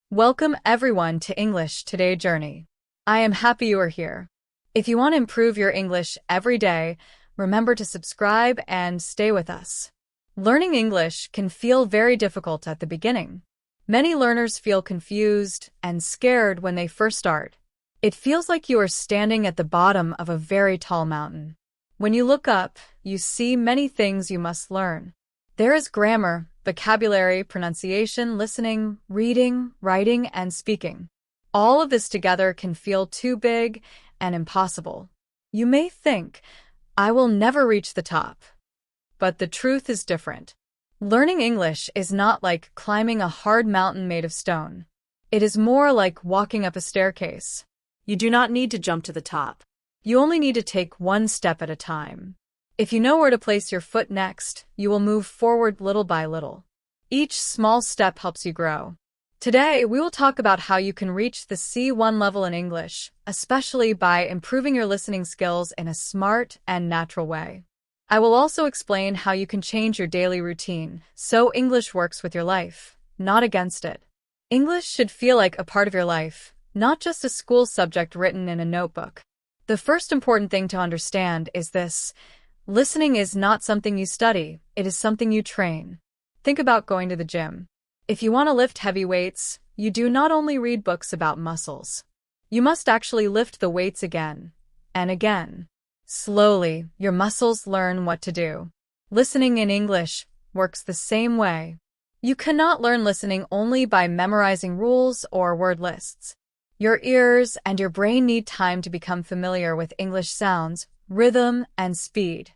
Welcome everyone to English Today Journey. I am happy you are here. If you want to improve your English every day, remember to subscribe and stay with us. Learning English can feel very difficult at the beginning. Many learners feel confused and scared when they first start. It feels like you are standing at the bottom of a very tall mountain. When you look up, you see many things you must learn. There is grammar, vocabulary, pronunciation, listening, reading, writing, and speaking. All of this together can feel too big and impossible. You may think, I will never reach the top. But the truth is different. Learning English is not like climbing a hard mountain made of stone. It is more like walking up a staircase. You do not need to jump to the top. You only need to take one step at a time. If you know where to place your foot next, you will move forward little by little. Each small step helps you grow. Today, we will talk about how you can reach the C1 level in English, especially by improving your listening skills in a smart and natural way. I will also explain how you can change your daily routine so English works with your life, not against it. English should feel like a part of your life, not just a school subject written in a notebook. The first important thing to understand is this. Listening is not something you study, it is something you train. Think about going to the gym. If you want to lift heavy weights, you do not only read books about muscles. You must actually lift the weights again and again. Slowly, your muscles learn what to do. Listening in English works the same way. You cannot learn listening only by memorizing rules or word lists. Your ears and your brain need time to become familiar with English sounds, rhythm, and speed.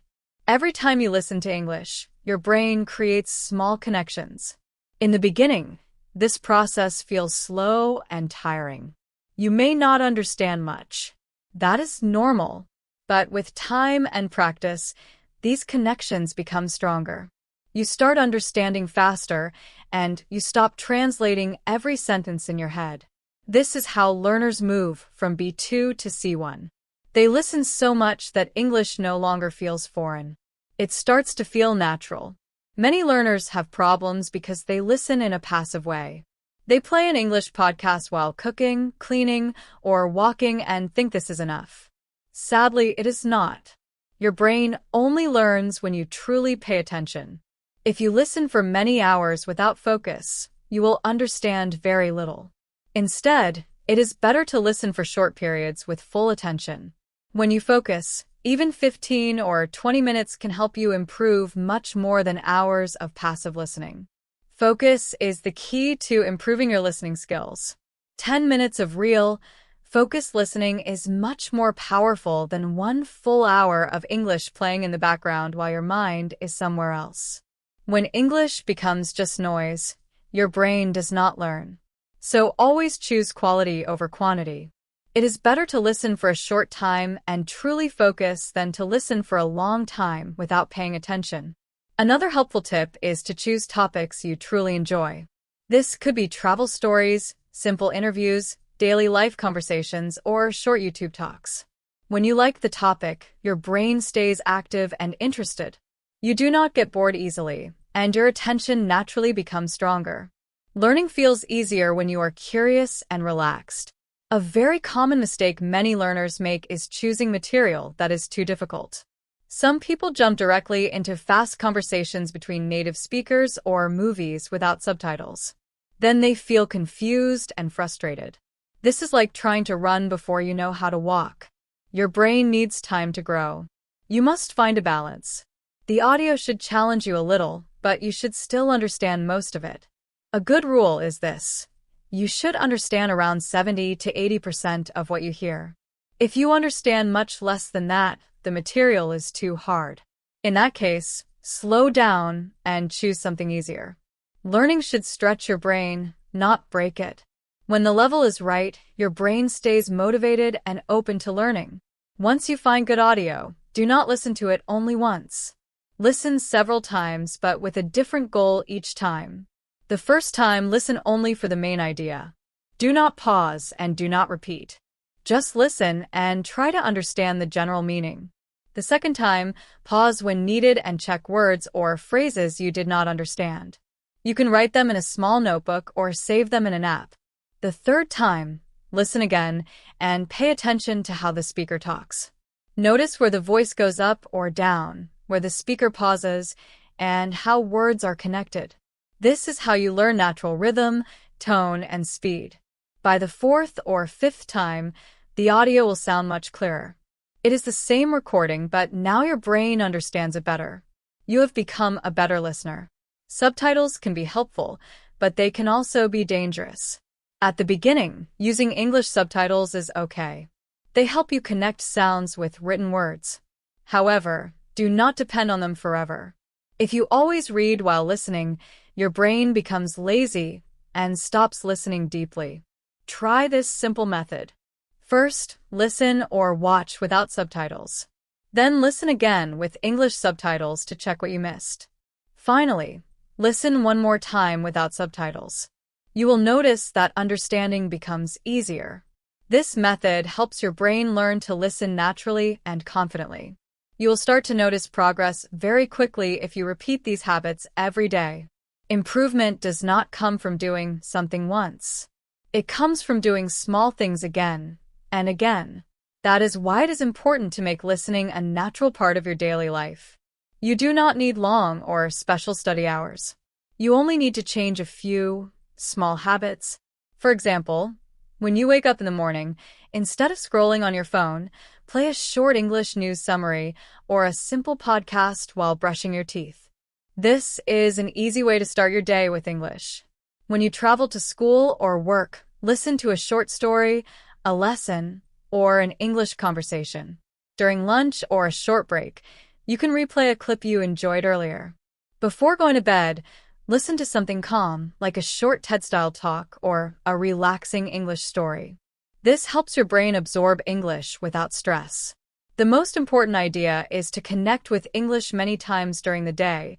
Every time you listen to English, your brain creates small connections. In the beginning, this process feels slow and tiring. You may not understand much. That is normal. But with time and practice, these connections become stronger. You start understanding faster, and you stop translating every sentence in your head. This is how learners move from B2 to C1. They listen so much that English no longer feels foreign. It starts to feel natural. Many learners have problems because they listen in a passive way. They play an English podcast while cooking, cleaning, or walking and think this is enough. Sadly, it is not. Your brain only learns when you truly pay attention. If you listen for many hours without focus, you will understand very little. Instead, it is better to listen for short periods with full attention. When you focus, even 15 or 20 minutes can help you improve much more than hours of passive listening. Focus is the key to improving your listening skills. 10 minutes of real, focused listening is much more powerful than 1 full hour of English playing in the background while your mind is somewhere else. When English becomes just noise, your brain does not learn. So always choose quality over quantity. It is better to listen for a short time and truly focus than to listen for a long time without paying attention. Another helpful tip is to choose topics you truly enjoy. This could be travel stories, simple interviews, daily life conversations, or short YouTube talks. When you like the topic, your brain stays active and interested. You do not get bored easily, and your attention naturally becomes stronger. Learning feels easier when you are curious and relaxed. A very common mistake many learners make is choosing material that is too difficult. Some people jump directly into fast conversations between native speakers or movies without subtitles. Then they feel confused and frustrated. This is like trying to run before you know how to walk. Your brain needs time to grow. You must find a balance. The audio should challenge you a little, but you should still understand most of it. A good rule is this. You should understand around 70 to 80% of what you hear. If you understand much less than that, the material is too hard. In that case, slow down and choose something easier. Learning should stretch your brain, not break it. When the level is right, your brain stays motivated and open to learning. Once you find good audio, do not listen to it only once. Listen several times but with a different goal each time. The first time, listen only for the main idea. Do not pause and do not repeat. Just listen and try to understand the general meaning. The second time, pause when needed and check words or phrases you did not understand. You can write them in a small notebook or save them in an app. The third time, listen again and pay attention to how the speaker talks. Notice where the voice goes up or down, where the speaker pauses, and how words are connected. This is how you learn natural rhythm, tone, and speed. By the fourth or fifth time, the audio will sound much clearer. It is the same recording, but now your brain understands it better. You have become a better listener. Subtitles can be helpful, but they can also be dangerous. At the beginning, using English subtitles is okay. They help you connect sounds with written words. However, do not depend on them forever. If you always read while listening, your brain becomes lazy and stops listening deeply. Try this simple method. First, listen or watch without subtitles. Then listen again with English subtitles to check what you missed. Finally, listen one more time without subtitles. You will notice that understanding becomes easier. This method helps your brain learn to listen naturally and confidently. You will start to notice progress very quickly if you repeat these habits every day. Improvement does not come from doing something once. It comes from doing small things again and again. That is why it is important to make listening a natural part of your daily life. You do not need long or special study hours. You only need to change a few small habits. For example, when you wake up in the morning, instead of scrolling on your phone, play a short English news summary or a simple podcast while brushing your teeth. This is an easy way to start your day with English. When you travel to school or work, listen to a short story, a lesson, or an English conversation. During lunch or a short break, you can replay a clip you enjoyed earlier. Before going to bed, listen to something calm, like a short TED-style talk or a relaxing English story. This helps your brain absorb English without stress. The most important idea is to connect with English many times during the day,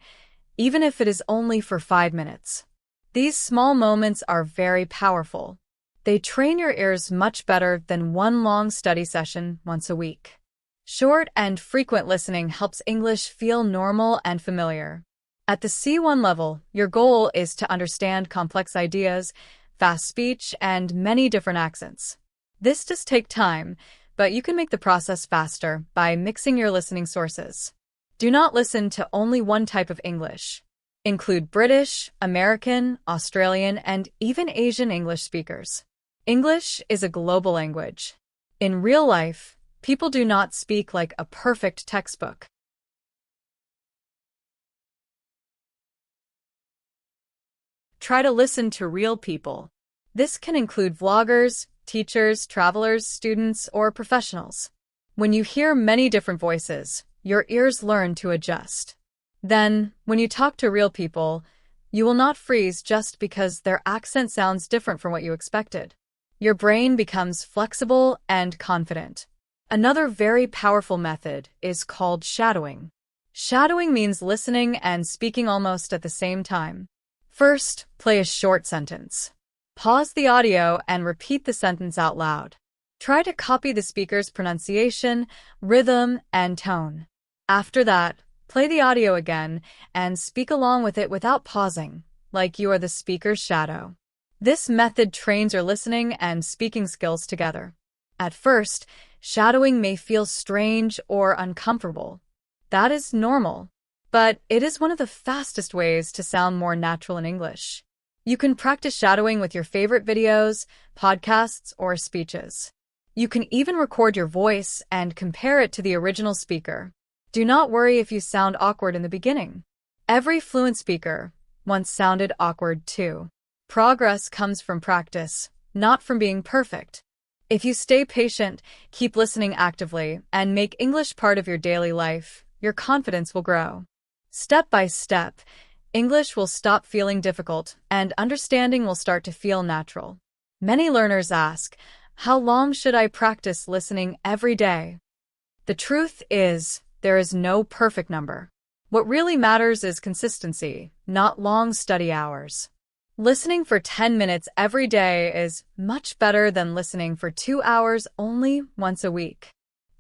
even if it is only for 5 minutes. These small moments are very powerful. They train your ears much better than one long study session once a week. Short and frequent listening helps English feel normal and familiar. At the C1 level, your goal is to understand complex ideas, fast speech, and many different accents. This does take time, but you can make the process faster by mixing your listening sources. Do not listen to only one type of English. Include British, American, Australian, and even Asian English speakers. English is a global language. In real life, people do not speak like a perfect textbook. Try to listen to real people. This can include vloggers, teachers, travelers, students, or professionals. When you hear many different voices, your ears learn to adjust. Then, when you talk to real people, you will not freeze just because their accent sounds different from what you expected. Your brain becomes flexible and confident. Another very powerful method is called shadowing. Shadowing means listening and speaking almost at the same time. First, play a short sentence. Pause the audio and repeat the sentence out loud. Try to copy the speaker's pronunciation, rhythm, and tone. After that, play the audio again and speak along with it without pausing, like you are the speaker's shadow. This method trains your listening and speaking skills together. At first, shadowing may feel strange or uncomfortable. That is normal, but it is one of the fastest ways to sound more natural in English. You can practice shadowing with your favorite videos, podcasts, or speeches. You can even record your voice and compare it to the original speaker. Do not worry if you sound awkward in the beginning. Every fluent speaker once sounded awkward too. Progress comes from practice, not from being perfect. If you stay patient, keep listening actively, and make English part of your daily life, your confidence will grow. Step by step, English will stop feeling difficult, and understanding will start to feel natural. Many learners ask, how long should I practice listening every day? The truth is, there is no perfect number. What really matters is consistency, not long study hours. Listening for 10 minutes every day is much better than listening for 2 hours only once a week.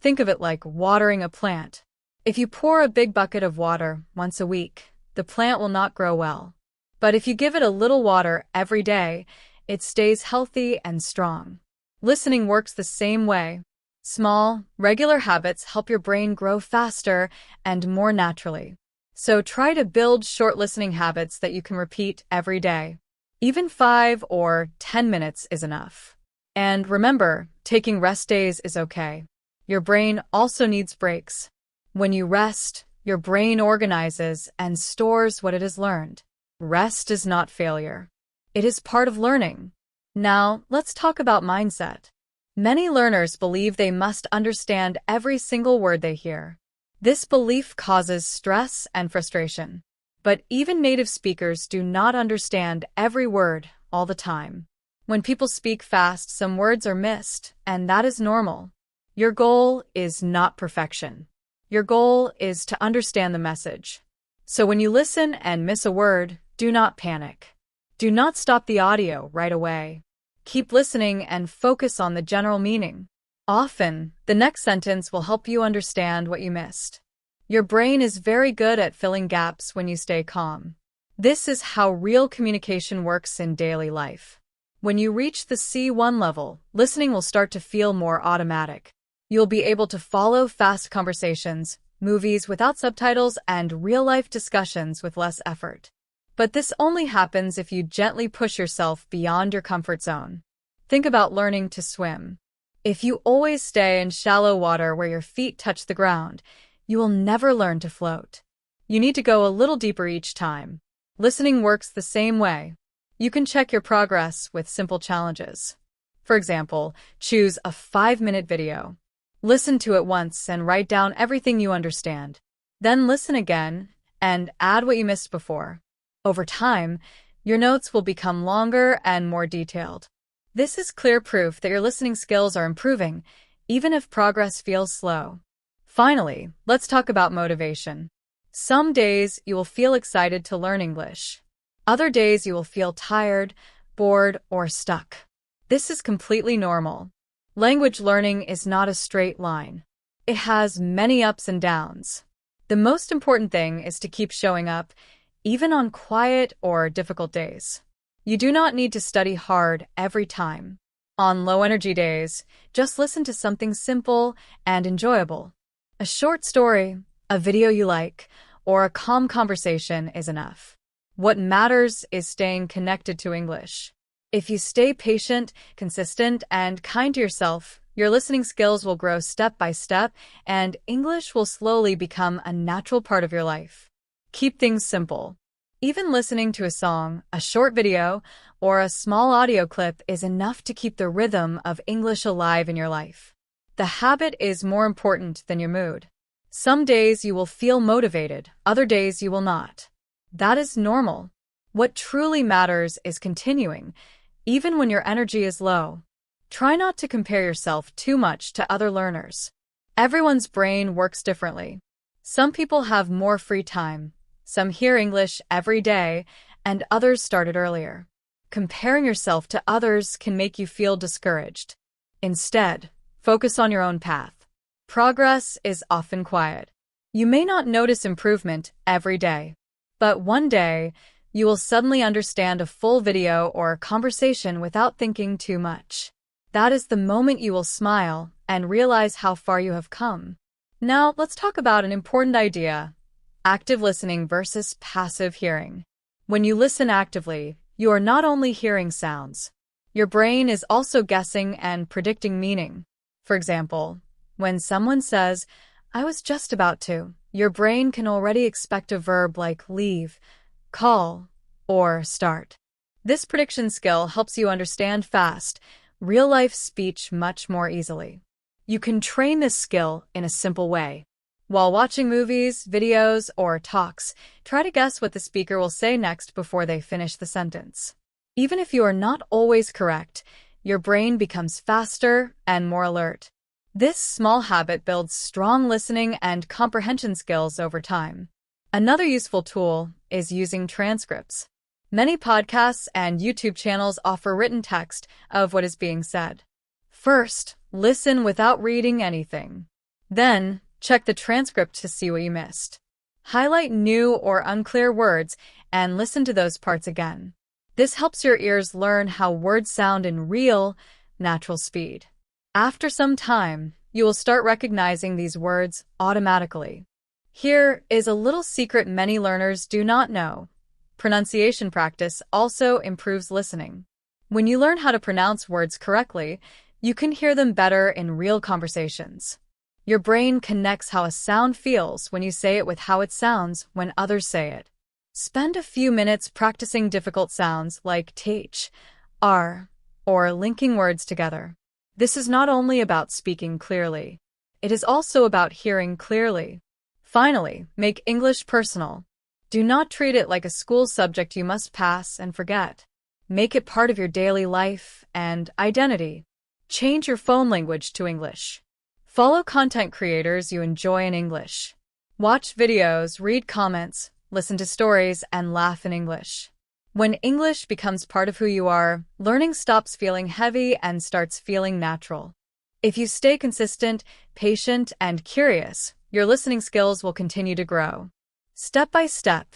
Think of it like watering a plant. If you pour a big bucket of water once a week, the plant will not grow well. But if you give it a little water every day, it stays healthy and strong. Listening works the same way. Small, regular habits help your brain grow faster and more naturally. So try to build short listening habits that you can repeat every day. Even 5 or 10 minutes is enough. And remember, taking rest days is okay. Your brain also needs breaks. When you rest, your brain organizes and stores what it has learned. Rest is not failure. It is part of learning. Now, let's talk about mindset. Many learners believe they must understand every single word they hear. This belief causes stress and frustration. But even native speakers do not understand every word all the time. When people speak fast, some words are missed, and that is normal. Your goal is not perfection. Your goal is to understand the message. So when you listen and miss a word, do not panic. Do not stop the audio right away. Keep listening and focus on the general meaning. Often, the next sentence will help you understand what you missed. Your brain is very good at filling gaps when you stay calm. This is how real communication works in daily life. When you reach the C1 level, listening will start to feel more automatic. You'll be able to follow fast conversations, movies without subtitles, and real-life discussions with less effort. But this only happens if you gently push yourself beyond your comfort zone. Think about learning to swim. If you always stay in shallow water where your feet touch the ground, you will never learn to float. You need to go a little deeper each time. Listening works the same way. You can check your progress with simple challenges. For example, choose a 5-minute video. Listen to it once and write down everything you understand. Then listen again and add what you missed before. Over time, your notes will become longer and more detailed. This is clear proof that your listening skills are improving, even if progress feels slow. Finally, let's talk about motivation. Some days you will feel excited to learn English. Other days you will feel tired, bored, or stuck. This is completely normal. Language learning is not a straight line. It has many ups and downs. The most important thing is to keep showing up, even on quiet or difficult days. You do not need to study hard every time. On low-energy days, just listen to something simple and enjoyable. A short story, a video you like, or a calm conversation is enough. What matters is staying connected to English. If you stay patient, consistent, and kind to yourself, your listening skills will grow step by step, and English will slowly become a natural part of your life. Keep things simple. Even listening to a song, a short video, or a small audio clip is enough to keep the rhythm of English alive in your life. The habit is more important than your mood. Some days you will feel motivated, other days you will not. That is normal. What truly matters is continuing, even when your energy is low. Try not to compare yourself too much to other learners. Everyone's brain works differently. Some people have more free time. Some hear English every day, and others started earlier. Comparing yourself to others can make you feel discouraged. Instead, focus on your own path. Progress is often quiet. You may not notice improvement every day, but one day, you will suddenly understand a full video or conversation without thinking too much. That is the moment you will smile and realize how far you have come. Now, let's talk about an important idea: active listening versus passive hearing. When you listen actively, you are not only hearing sounds. Your brain is also guessing and predicting meaning. For example, when someone says, "I was just about to," your brain can already expect a verb like leave, call, or start. This prediction skill helps you understand fast, real-life speech much more easily. You can train this skill in a simple way. While watching movies, videos, or talks, try to guess what the speaker will say next before they finish the sentence. Even if you are not always correct, your brain becomes faster and more alert. This small habit builds strong listening and comprehension skills over time. Another useful tool is using transcripts. Many podcasts and YouTube channels offer written text of what is being said. First, listen without reading anything. Then, check the transcript to see what you missed. Highlight new or unclear words and listen to those parts again. This helps your ears learn how words sound in real, natural speed. After some time, you will start recognizing these words automatically. Here is a little secret many learners do not know. Pronunciation practice also improves listening. When you learn how to pronounce words correctly, you can hear them better in real conversations. Your brain connects how a sound feels when you say it with how it sounds when others say it. Spend a few minutes practicing difficult sounds like th, r, or linking words together. This is not only about speaking clearly. It is also about hearing clearly. Finally, make English personal. Do not treat it like a school subject you must pass and forget. Make it part of your daily life and identity. Change your phone language to English. Follow content creators you enjoy in English. Watch videos, read comments, listen to stories, and laugh in English. When English becomes part of who you are, learning stops feeling heavy and starts feeling natural. If you stay consistent, patient, and curious, your listening skills will continue to grow. Step by step,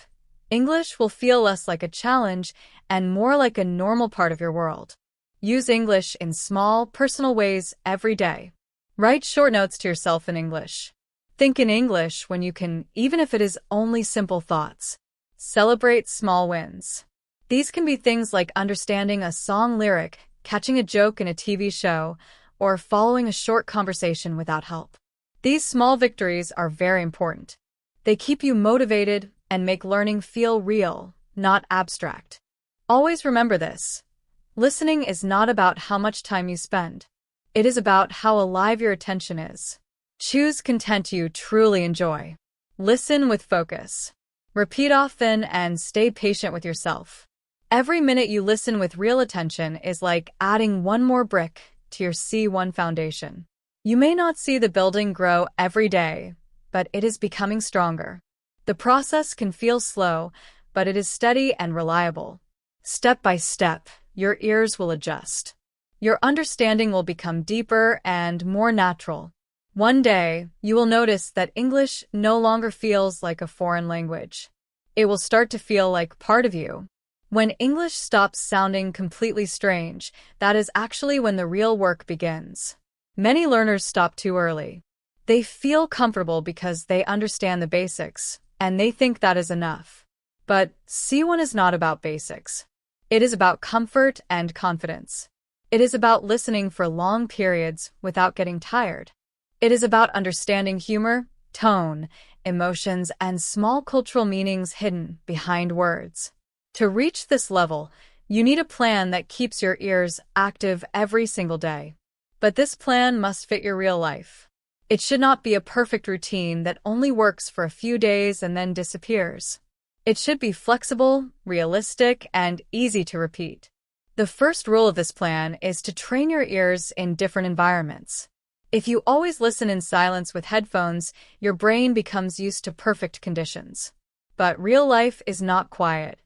English will feel less like a challenge and more like a normal part of your world. Use English in small, personal ways every day. Write short notes to yourself in English. Think in English when you can, even if it is only simple thoughts. Celebrate small wins. These can be things like understanding a song lyric, catching a joke in a TV show, or following a short conversation without help. These small victories are very important. They keep you motivated and make learning feel real, not abstract. Always remember this. Listening is not about how much time you spend. It is about how alive your attention is. Choose content you truly enjoy. Listen with focus. Repeat often and stay patient with yourself. Every minute you listen with real attention is like adding one more brick to your C1 foundation. You may not see the building grow every day, but it is becoming stronger. The process can feel slow, but it is steady and reliable. Step by step, your ears will adjust. Your understanding will become deeper and more natural. One day, you will notice that English no longer feels like a foreign language. It will start to feel like part of you. When English stops sounding completely strange, that is actually when the real work begins. Many learners stop too early. They feel comfortable because they understand the basics, and they think that is enough. But C1 is not about basics. It is about comfort and confidence. It is about listening for long periods without getting tired. It is about understanding humor, tone, emotions, and small cultural meanings hidden behind words. To reach this level, you need a plan that keeps your ears active every single day. But this plan must fit your real life. It should not be a perfect routine that only works for a few days and then disappears. It should be flexible, realistic, and easy to repeat. The first rule of this plan is to train your ears in different environments. If you always listen in silence with headphones, your brain becomes used to perfect conditions. But real life is not quiet.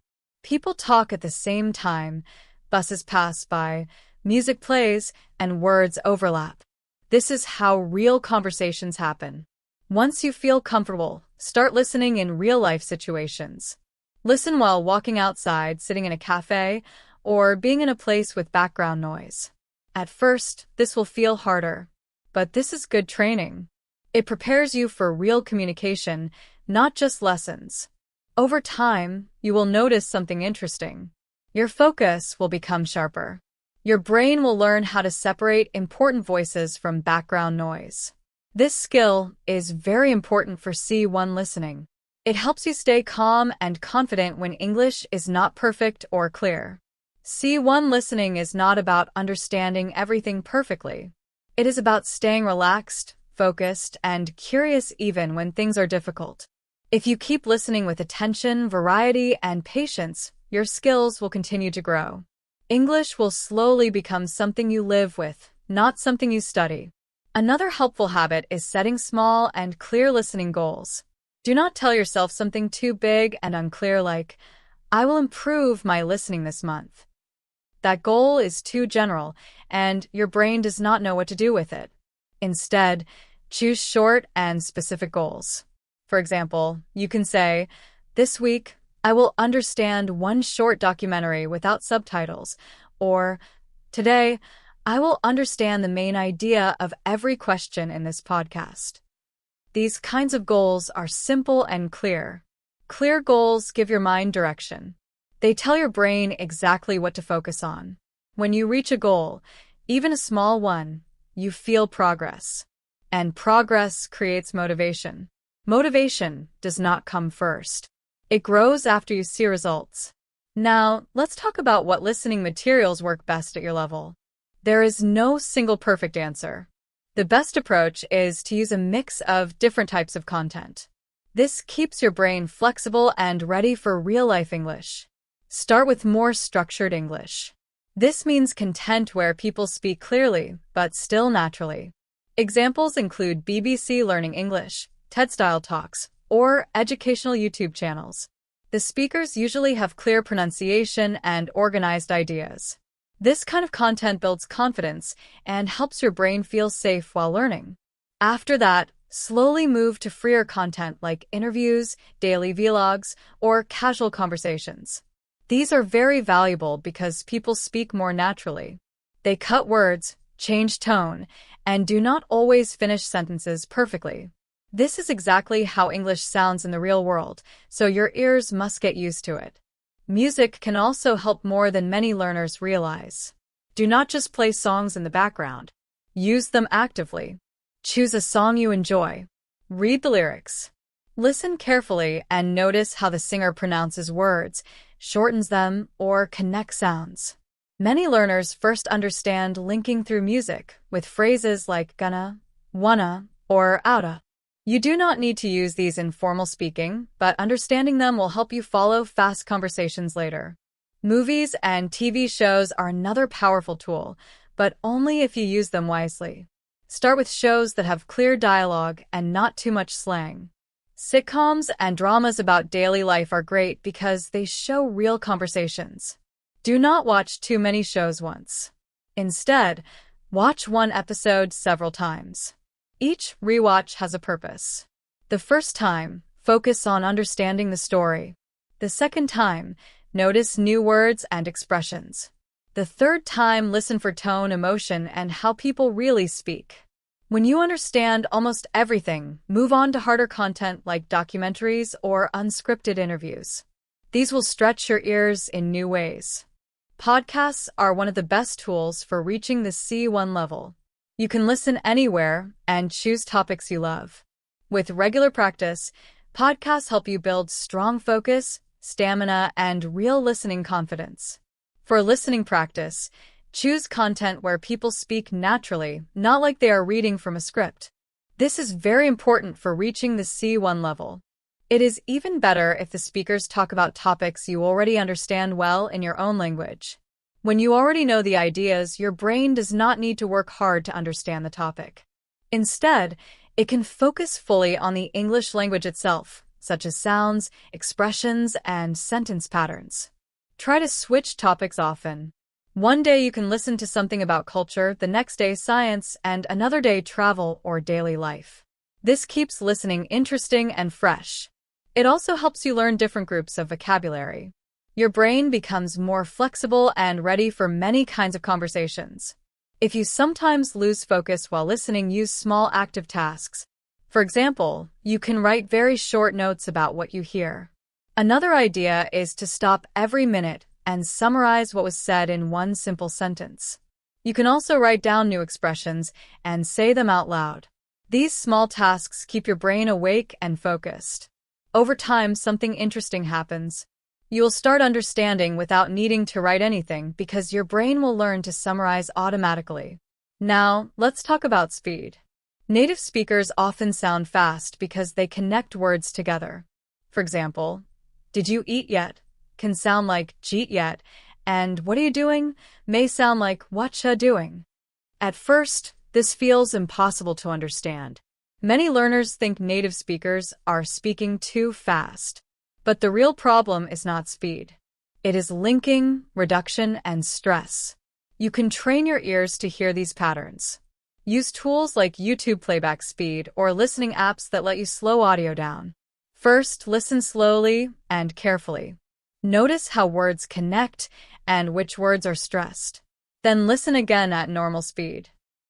People talk at the same time, buses pass by, music plays, and words overlap. This is how real conversations happen. Once you feel comfortable, start listening in real-life situations. Listen while walking outside, sitting in a cafe, or being in a place with background noise. At first, this will feel harder, but this is good training. It prepares you for real communication, not just lessons. Over time, you will notice something interesting. Your focus will become sharper. Your brain will learn how to separate important voices from background noise. This skill is very important for C1 listening. It helps you stay calm and confident when English is not perfect or clear. C1 listening is not about understanding everything perfectly. It is about staying relaxed, focused, and curious even when things are difficult. If you keep listening with attention, variety, and patience, your skills will continue to grow. English will slowly become something you live with, not something you study. Another helpful habit is setting small and clear listening goals. Do not tell yourself something too big and unclear like, I will improve my listening this month. That goal is too general, and your brain does not know what to do with it. Instead, choose short and specific goals. For example, you can say, this week, I will understand one short documentary without subtitles. Or, today, I will understand the main idea of every question in this podcast. These kinds of goals are simple and clear. Clear goals give your mind direction. They tell your brain exactly what to focus on. When you reach a goal, even a small one, you feel progress. And progress creates motivation. Motivation does not come first. It grows after you see results. Now, let's talk about what listening materials work best at your level. There is no single perfect answer. The best approach is to use a mix of different types of content. This keeps your brain flexible and ready for real-life English. Start with more structured English. This means content where people speak clearly, but still naturally. Examples include BBC Learning English, TED-style talks, or educational YouTube channels. The speakers usually have clear pronunciation and organized ideas. This kind of content builds confidence and helps your brain feel safe while learning. After that, slowly move to freer content like interviews, daily vlogs, or casual conversations. These are very valuable because people speak more naturally. They cut words, change tone, and do not always finish sentences perfectly. This is exactly how English sounds in the real world, so your ears must get used to it. Music can also help more than many learners realize. Do not just play songs in the background. Use them actively. Choose a song you enjoy. Read the lyrics. Listen carefully and notice how the singer pronounces words, shortens them, or connects sounds. Many learners first understand linking through music with phrases like gonna, wanna, or oughta. You do not need to use these in formal speaking, but understanding them will help you follow fast conversations later. Movies and TV shows are another powerful tool, but only if you use them wisely. Start with shows that have clear dialogue and not too much slang. Sitcoms and dramas about daily life are great because they show real conversations. Do not watch too many shows once. Instead, watch one episode several times. Each rewatch has a purpose. The first time, focus on understanding the story. The second time, notice new words and expressions. The third time, listen for tone, emotion, and how people really speak. When you understand almost everything, move on to harder content like documentaries or unscripted interviews. These will stretch your ears in new ways. Podcasts are one of the best tools for reaching the C1 level. You can listen anywhere and choose topics you love. With regular practice, podcasts help you build strong focus, stamina, and real listening confidence. For listening practice, choose content where people speak naturally, not like they are reading from a script. This is very important for reaching the C1 level. It is even better if the speakers talk about topics you already understand well in your own language. When you already know the ideas, your brain does not need to work hard to understand the topic. Instead, it can focus fully on the English language itself, such as sounds, expressions, and sentence patterns. Try to switch topics often. One day you can listen to something about culture, the next day science, and another day travel or daily life. This keeps listening interesting and fresh. It also helps you learn different groups of vocabulary. Your brain becomes more flexible and ready for many kinds of conversations. If you sometimes lose focus while listening, use small active tasks. For example, you can write very short notes about what you hear. Another idea is to stop every minute and summarize what was said in one simple sentence. You can also write down new expressions and say them out loud. These small tasks keep your brain awake and focused. Over time, something interesting happens. You will start understanding without needing to write anything because your brain will learn to summarize automatically. Now, let's talk about speed. Native speakers often sound fast because they connect words together. For example, did you eat yet? Can sound like jeet yet, and what are you doing? May sound like whatcha doing. At first, this feels impossible to understand. Many learners think native speakers are speaking too fast. But the real problem is not speed. It is linking, reduction, and stress. You can train your ears to hear these patterns. Use tools like YouTube playback speed or listening apps that let you slow audio down. First, listen slowly and carefully. Notice how words connect and which words are stressed. Then listen again at normal speed.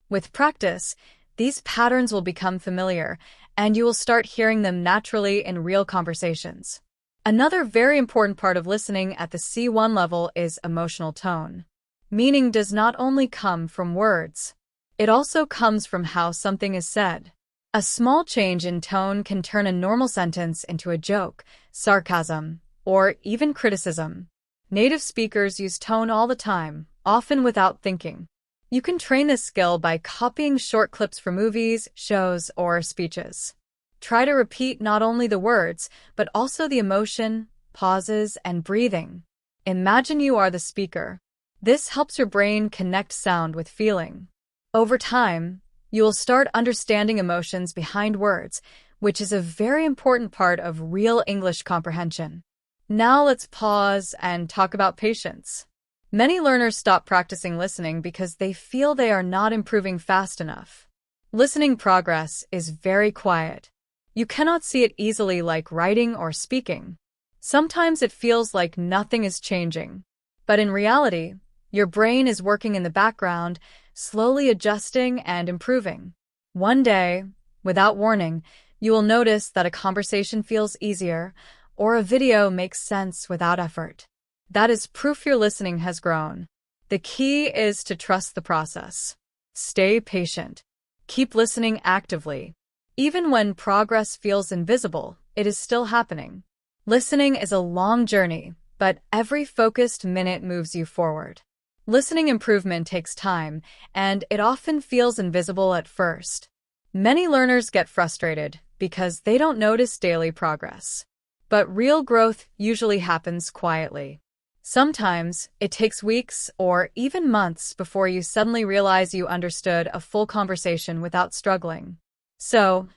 With practice, these patterns will become familiar, and you will start hearing them naturally in real conversations. Another very important part of listening at the C1 level is emotional tone. Meaning does not only come from words. It also comes from how something is said. A small change in tone can turn a normal sentence into a joke, sarcasm, or even criticism. Native speakers use tone all the time, often without thinking. You can train this skill by copying short clips from movies, shows, or speeches. Try to repeat not only the words, but also the emotion, pauses, and breathing. Imagine you are the speaker. This helps your brain connect sound with feeling. Over time, you will start understanding emotions behind words, which is a very important part of real English comprehension. Now let's pause and talk about patience. Many learners stop practicing listening because they feel they are not improving fast enough. Listening progress is very quiet. You cannot see it easily like writing or speaking. Sometimes it feels like nothing is changing. But in reality, your brain is working in the background, slowly adjusting and improving. One day, without warning, you will notice that a conversation feels easier, or a video makes sense without effort. That is proof your listening has grown. The key is to trust the process. Stay patient. Keep listening actively. Even when progress feels invisible, it is still happening. Listening is a long journey, but every focused minute moves you forward. Listening improvement takes time, and it often feels invisible at first. Many learners get frustrated because they don't notice daily progress. But real growth usually happens quietly. Sometimes, it takes weeks or even months before you suddenly realize you understood a full conversation without struggling. So,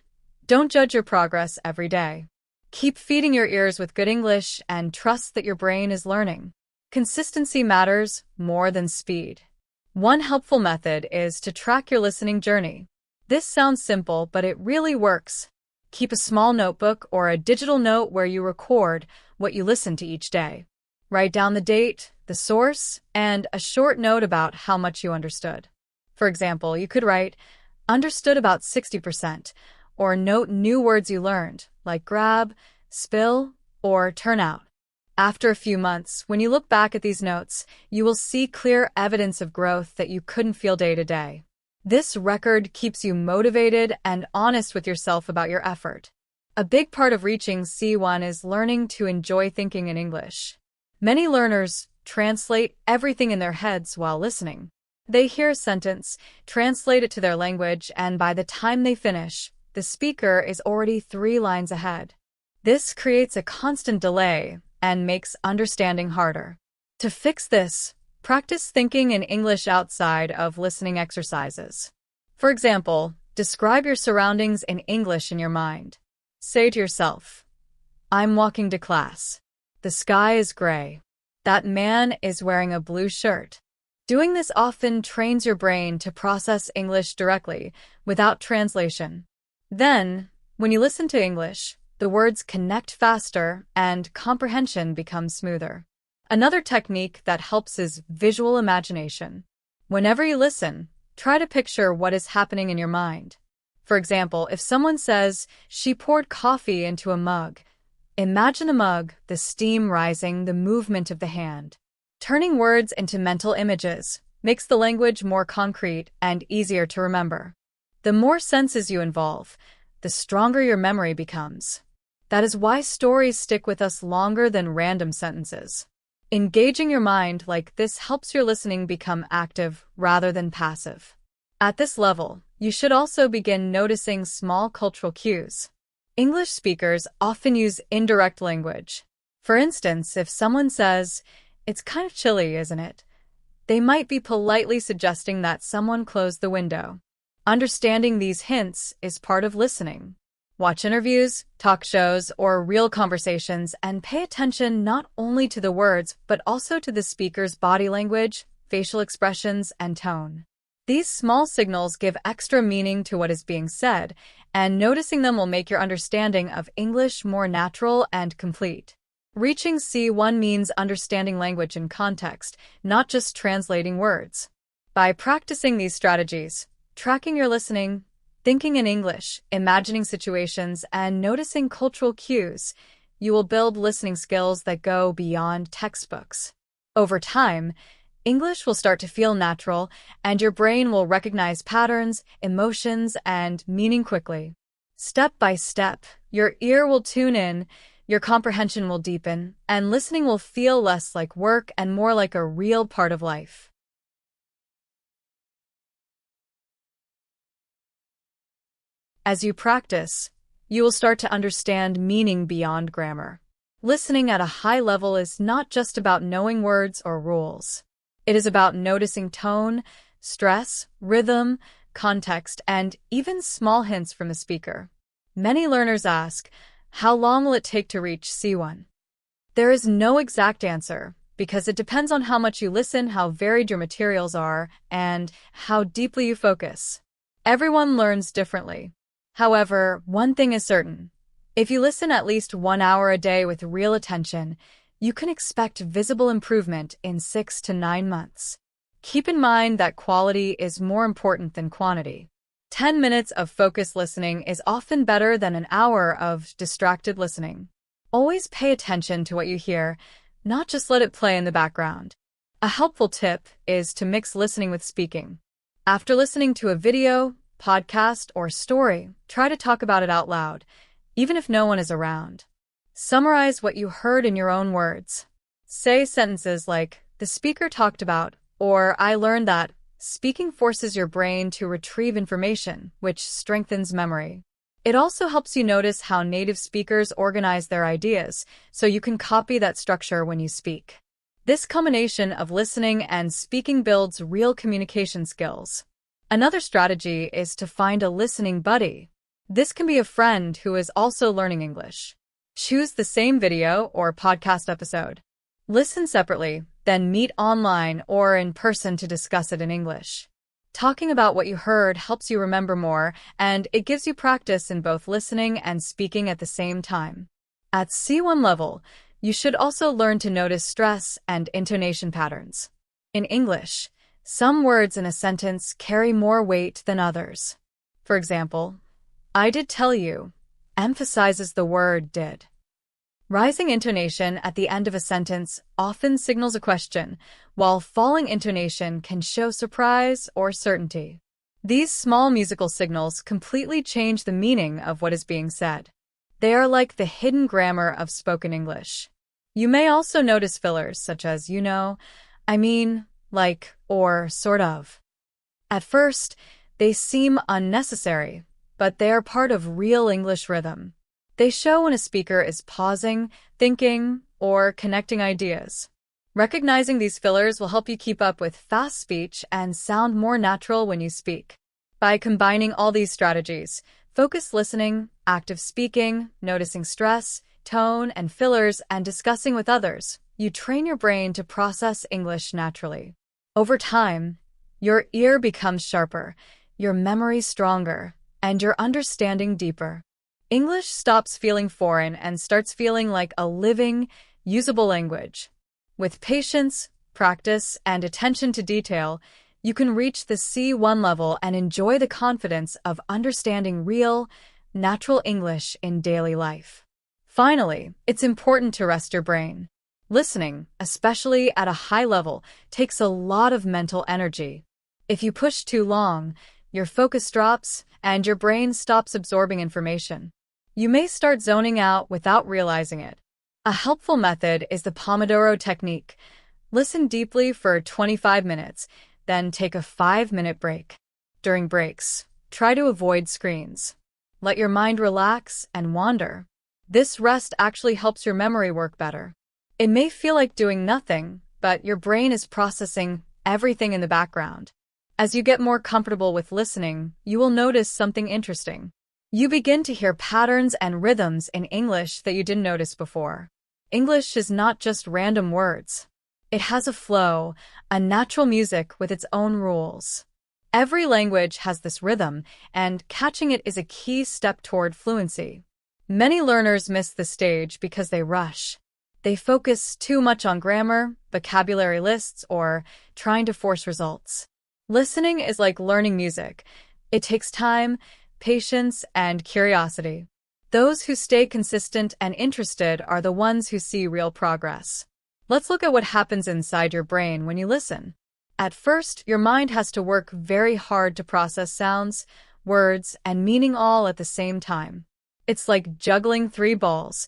don't judge your progress every day. Keep feeding your ears with good English and trust that your brain is learning. Consistency matters more than speed. One helpful method is to track your listening journey. This sounds simple, but it really works. Keep a small notebook or a digital note where you record what you listen to each day. Write down the date, the source, and a short note about how much you understood. For example, you could write, understood about 60%, or note new words you learned, like grab, spill, or turn out. After a few months, when you look back at these notes, you will see clear evidence of growth that you couldn't feel day to day. This record keeps you motivated and honest with yourself about your effort. A big part of reaching C1 is learning to enjoy thinking in English. Many learners translate everything in their heads while listening. They hear a sentence, translate it to their language, and by the time they finish, the speaker is already 3 lines ahead. This creates a constant delay and makes understanding harder. To fix this, practice thinking in English outside of listening exercises. For example, describe your surroundings in English in your mind. Say to yourself, I'm walking to class. The sky is gray. That man is wearing a blue shirt. Doing this often trains your brain to process English directly, without translation. Then, when you listen to English, the words connect faster and comprehension becomes smoother. Another technique that helps is visual imagination. Whenever you listen, try to picture what is happening in your mind. For example, if someone says, she poured coffee into a mug, imagine a mug, the steam rising, the movement of the hand. Turning words into mental images makes the language more concrete and easier to remember. The more senses you involve, the stronger your memory becomes. That is why stories stick with us longer than random sentences. Engaging your mind like this helps your listening become active rather than passive. At this level, you should also begin noticing small cultural cues. English speakers often use indirect language. For instance, if someone says, it's kind of chilly, isn't it? They might be politely suggesting that someone close the window. Understanding these hints is part of listening. Watch interviews, talk shows, or real conversations and pay attention not only to the words but also to the speaker's body language, facial expressions, and tone. These small signals give extra meaning to what is being said and noticing them will make your understanding of English more natural and complete. Reaching C1 means understanding language in context, not just translating words. By practicing these strategies, tracking your listening, thinking in English, imagining situations, and noticing cultural cues, you will build listening skills that go beyond textbooks. Over time, English will start to feel natural, and your brain will recognize patterns, emotions, and meaning quickly. Step by step, your ear will tune in, your comprehension will deepen, and listening will feel less like work and more like a real part of life. As you practice, you will start to understand meaning beyond grammar. Listening at a high level is not just about knowing words or rules. It is about noticing tone, stress, rhythm, context, and even small hints from the speaker. Many learners ask, how long will it take to reach C1? There is no exact answer, because it depends on how much you listen, how varied your materials are, and how deeply you focus. Everyone learns differently. However, one thing is certain. If you listen at least 1 hour a day with real attention, you can expect visible improvement in 6 to 9 months. Keep in mind that quality is more important than quantity. 10 minutes of focused listening is often better than an hour of distracted listening. Always pay attention to what you hear, not just let it play in the background. A helpful tip is to mix listening with speaking. After listening to a video, podcast, or story, try to talk about it out loud, even if no one is around. Summarize what you heard in your own words. Say sentences like, the speaker talked about, or I learned that. Speaking forces your brain to retrieve information, which strengthens memory. It also helps you notice how native speakers organize their ideas, so you can copy that structure when you speak. This combination of listening and speaking builds real communication skills. Another strategy is to find a listening buddy. This can be a friend who is also learning English. Choose the same video or podcast episode. Listen separately, then meet online or in person to discuss it in English. Talking about what you heard helps you remember more, and it gives you practice in both listening and speaking at the same time. At C1 level, you should also learn to notice stress and intonation patterns. In English, some words in a sentence carry more weight than others. For example, I did tell you emphasizes the word did. Rising intonation at the end of a sentence often signals a question, while falling intonation can show surprise or certainty. These small musical signals completely change the meaning of what is being said. They are like the hidden grammar of spoken English. You may also notice fillers such as you know, I mean, like, or sort of. At first, they seem unnecessary, but they are part of real English rhythm. They show when a speaker is pausing, thinking, or connecting ideas. Recognizing these fillers will help you keep up with fast speech and sound more natural when you speak. By combining all these strategies, focused listening, active speaking, noticing stress, tone, and fillers, and discussing with others, you train your brain to process English naturally. Over time, your ear becomes sharper, your memory stronger, and your understanding deeper. English stops feeling foreign and starts feeling like a living, usable language. With patience, practice, and attention to detail, you can reach the C1 level and enjoy the confidence of understanding real, natural English in daily life. Finally, it's important to rest your brain. Listening, especially at a high level, takes a lot of mental energy. If you push too long, your focus drops and your brain stops absorbing information. You may start zoning out without realizing it. A helpful method is the Pomodoro technique. Listen deeply for 25 minutes, then take a 5-minute break. During breaks, try to avoid screens. Let your mind relax and wander. This rest actually helps your memory work better. It may feel like doing nothing, but your brain is processing everything in the background. As you get more comfortable with listening, you will notice something interesting. You begin to hear patterns and rhythms in English that you didn't notice before. English is not just random words. It has a flow, a natural music with its own rules. Every language has this rhythm, and catching it is a key step toward fluency. Many learners miss the stage because they rush. They focus too much on grammar, vocabulary lists, or trying to force results. Listening is like learning music. It takes time, patience, and curiosity. Those who stay consistent and interested are the ones who see real progress. Let's look at what happens inside your brain when you listen. At first, your mind has to work very hard to process sounds, words, and meaning all at the same time. It's like juggling three balls: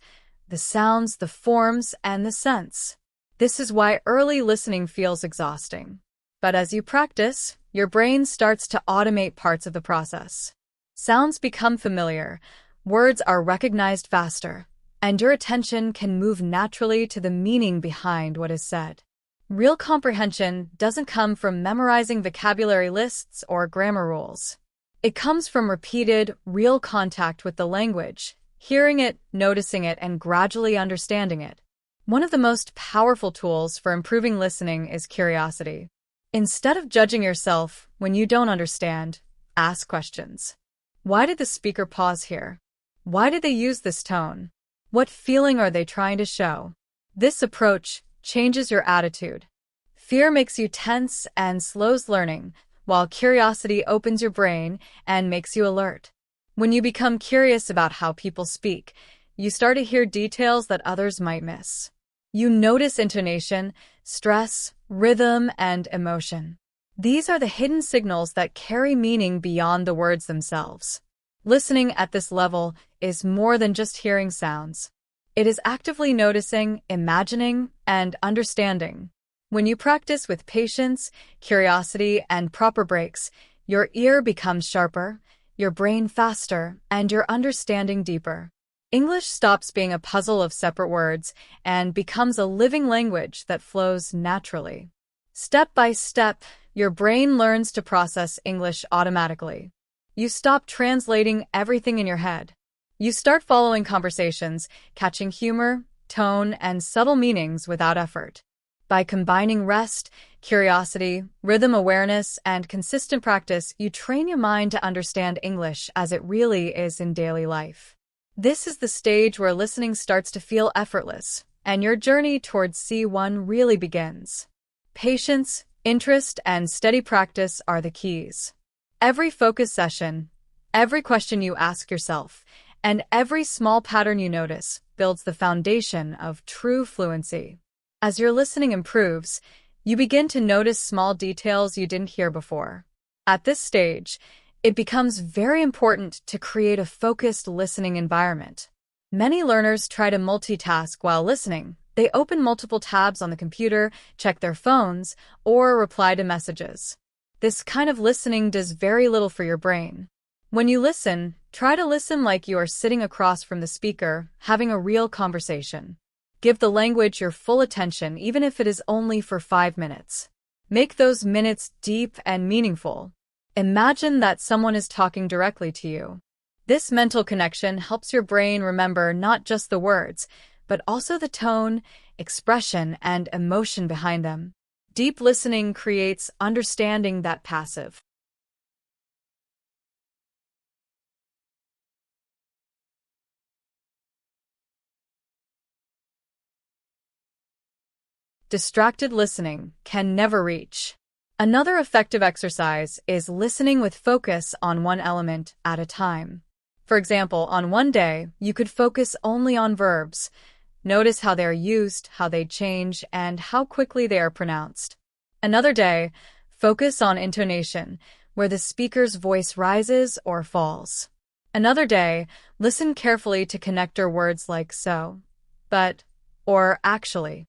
the sounds, the forms, and the sense. This is why early listening feels exhausting. But as you practice, your brain starts to automate parts of the process. Sounds become familiar, words are recognized faster, and your attention can move naturally to the meaning behind what is said. Real comprehension doesn't come from memorizing vocabulary lists or grammar rules. It comes from repeated, real contact with the language, hearing it, noticing it, and gradually understanding it. One of the most powerful tools for improving listening is curiosity. Instead of judging yourself when you don't understand, ask questions. Why did the speaker pause here? Why did they use this tone? What feeling are they trying to show? This approach changes your attitude. Fear makes you tense and slows learning, while curiosity opens your brain and makes you alert. When you become curious about how people speak, you start to hear details that others might miss. You notice intonation, stress, rhythm, and emotion. These are the hidden signals that carry meaning beyond the words themselves. Listening at this level is more than just hearing sounds. It is actively noticing, imagining, and understanding. When you practice with patience, curiosity, and proper breaks, your ear becomes sharper, your brain faster, and your understanding deeper. English stops being a puzzle of separate words and becomes a living language that flows naturally. Step by step, your brain learns to process English automatically. You stop translating everything in your head. You start following conversations, catching humor, tone, and subtle meanings without effort. By combining rest, curiosity, rhythm awareness, and consistent practice, you train your mind to understand English as it really is in daily life. This is the stage where listening starts to feel effortless, and your journey towards C1 really begins. Patience, interest, and steady practice are the keys. Every focus session, every question you ask yourself, and every small pattern you notice builds the foundation of true fluency. As your listening improves, you begin to notice small details you didn't hear before. At this stage, it becomes very important to create a focused listening environment. Many learners try to multitask while listening. They open multiple tabs on the computer, check their phones, or reply to messages. This kind of listening does very little for your brain. When you listen, try to listen like you are sitting across from the speaker, having a real conversation. Give the language your full attention, even if it is only for 5 minutes. Make those minutes deep and meaningful. Imagine that someone is talking directly to you. This mental connection helps your brain remember not just the words, but also the tone, expression, and emotion behind them. Deep listening creates understanding that passive. Distracted listening can never reach. Another effective exercise is listening with focus on one element at a time. For example, on one day, you could focus only on verbs. Notice how they are used, how they change, and how quickly they are pronounced. Another day, focus on intonation, where the speaker's voice rises or falls. Another day, listen carefully to connector words like so, but, or actually.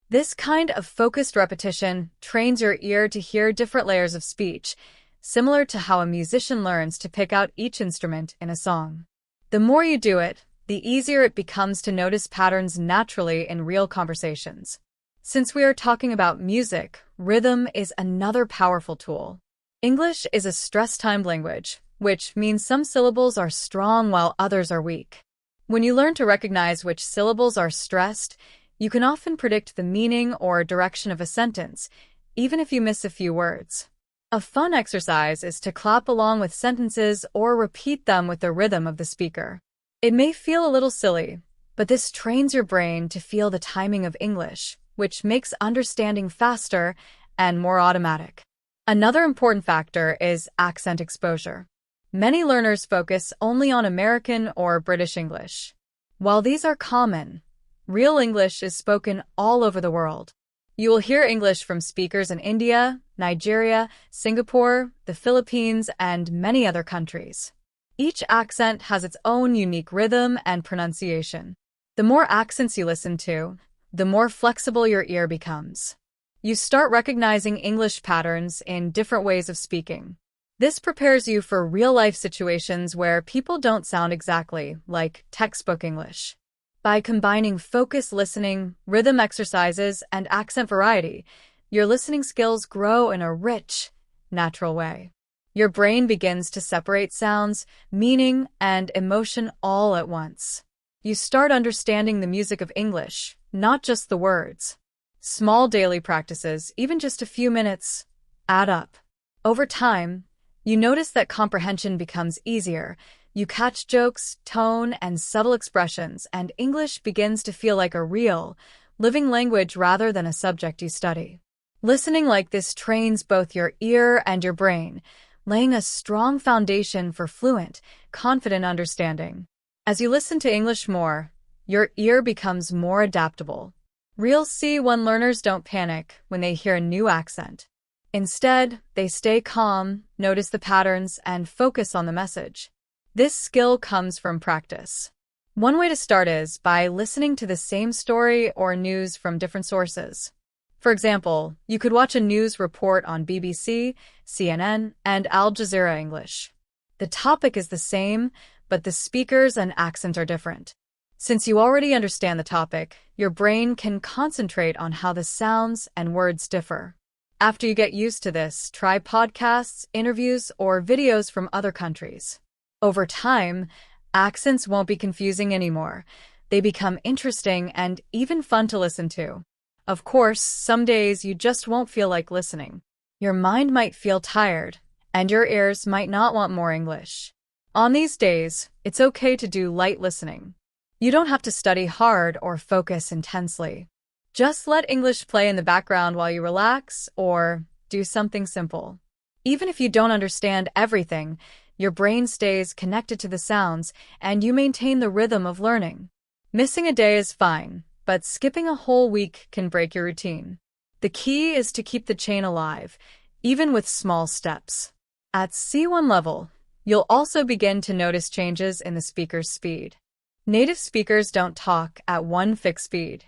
This kind of focused repetition trains your ear to hear different layers of speech, similar to how a musician learns to pick out each instrument in a song. The more you do it, the easier it becomes to notice patterns naturally in real conversations. Since we are talking about music, rhythm is another powerful tool. English is a stress-timed language, which means some syllables are strong while others are weak. When you learn to recognize which syllables are stressed, you can often predict the meaning or direction of a sentence, even if you miss a few words. A fun exercise is to clap along with sentences or repeat them with the rhythm of the speaker. It may feel a little silly, but this trains your brain to feel the timing of English, which makes understanding faster and more automatic. Another important factor is accent exposure. Many learners focus only on American or British English. While these are common, real English is spoken all over the world. You will hear English from speakers in India, Nigeria, Singapore, the Philippines, and many other countries. Each accent has its own unique rhythm and pronunciation. The more accents you listen to, the more flexible your ear becomes. You start recognizing English patterns in different ways of speaking. This prepares you for real-life situations where people don't sound exactly like textbook English. By combining focused listening, rhythm exercises, and accent variety, your listening skills grow in a rich, natural way. Your brain begins to separate sounds, meaning, and emotion all at once. You start understanding the music of English, not just the words. Small daily practices, even just a few minutes, add up. Over time, you notice that comprehension becomes easier. You catch jokes, tone, and subtle expressions, and English begins to feel like a real, living language rather than a subject you study. Listening like this trains both your ear and your brain, laying a strong foundation for fluent, confident understanding. As you listen to English more, your ear becomes more adaptable. Real C1 learners don't panic when they hear a new accent. Instead, they stay calm, notice the patterns, and focus on the message. This skill comes from practice. One way to start is by listening to the same story or news from different sources. For example, you could watch a news report on BBC, CNN, and Al Jazeera English. The topic is the same, but the speakers and accent are different. Since you already understand the topic, your brain can concentrate on how the sounds and words differ. After you get used to this, try podcasts, interviews, or videos from other countries. Over time, accents won't be confusing anymore. They become interesting and even fun to listen to. Of course, some days you just won't feel like listening. Your mind might feel tired, and your ears might not want more English. On these days, it's okay to do light listening. You don't have to study hard or focus intensely. Just let English play in the background while you relax or do something simple. Even if you don't understand everything, your brain stays connected to the sounds and you maintain the rhythm of learning. Missing a day is fine, but skipping a whole week can break your routine. The key is to keep the chain alive, even with small steps. At C1 level, you'll also begin to notice changes in the speaker's speed. Native speakers don't talk at one fixed speed.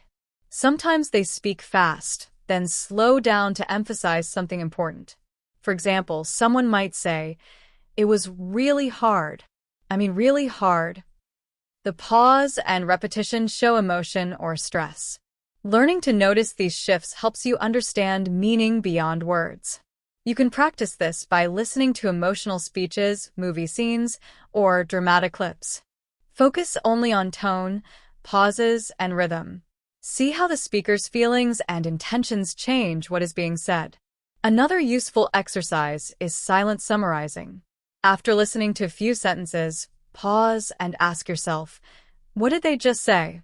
Sometimes they speak fast, then slow down to emphasize something important. For example, someone might say, "It was really hard." Really hard. The pause and repetition show emotion or stress. Learning to notice these shifts helps you understand meaning beyond words. You can practice this by listening to emotional speeches, movie scenes, or dramatic clips. Focus only on tone, pauses, and rhythm. See how the speaker's feelings and intentions change what is being said. Another useful exercise is silent summarizing. After listening to a few sentences, pause and ask yourself, what did they just say?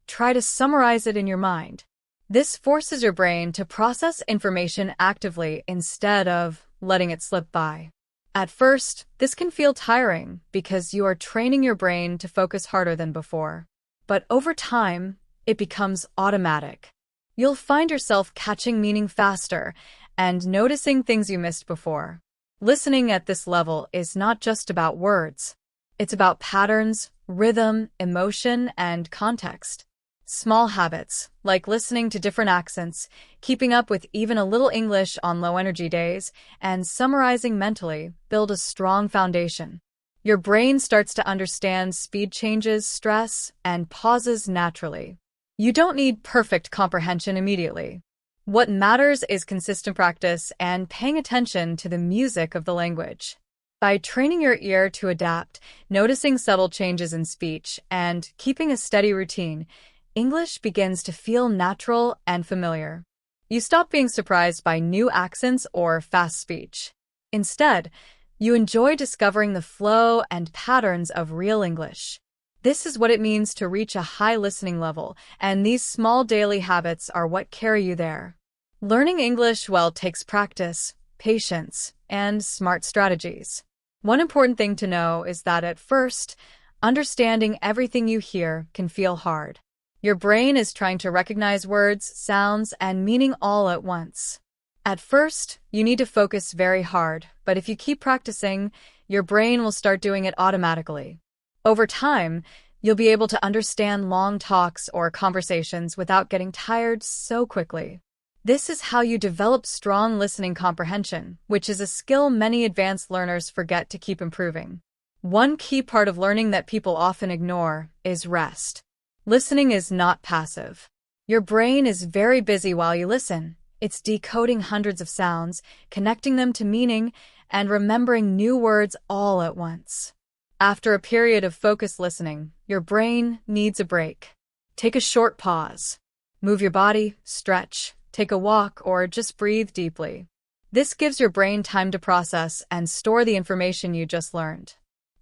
Try to summarize it in your mind. This forces your brain to process information actively instead of letting it slip by. At first, this can feel tiring because you are training your brain to focus harder than before. But over time, it becomes automatic. You'll find yourself catching meaning faster and noticing things you missed before. Listening at this level is not just about words. It's about patterns, rhythm, emotion, and context. Small habits, like listening to different accents, keeping up with even a little English on low-energy days, and summarizing mentally, build a strong foundation. Your brain starts to understand speed changes, stress, and pauses naturally. You don't need perfect comprehension immediately. What matters is consistent practice and paying attention to the music of the language. By training your ear to adapt, noticing subtle changes in speech, and keeping a steady routine, English begins to feel natural and familiar. You stop being surprised by new accents or fast speech. Instead, you enjoy discovering the flow and patterns of real English. This is what it means to reach a high listening level, and these small daily habits are what carry you there. Learning English well takes practice, patience, and smart strategies. One important thing to know is that at first, understanding everything you hear can feel hard. Your brain is trying to recognize words, sounds, and meaning all at once. At first, you need to focus very hard, but if you keep practicing, your brain will start doing it automatically. Over time, you'll be able to understand long talks or conversations without getting tired so quickly. This is how you develop strong listening comprehension, which is a skill many advanced learners forget to keep improving. One key part of learning that people often ignore is rest. Listening is not passive. Your brain is very busy while you listen. It's decoding hundreds of sounds, connecting them to meaning, and remembering new words all at once. After a period of focused listening, your brain needs a break. Take a short pause. Move your body, stretch, take a walk, or just breathe deeply. This gives your brain time to process and store the information you just learned.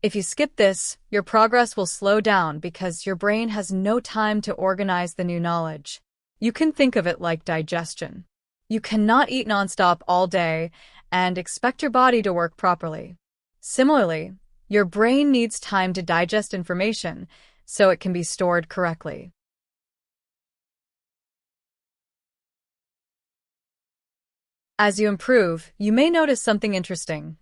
If you skip this, your progress will slow down because your brain has no time to organize the new knowledge. You can think of it like digestion. You cannot eat nonstop all day and expect your body to work properly. Similarly, your brain needs time to digest information so it can be stored correctly. As you improve, you may notice something interesting.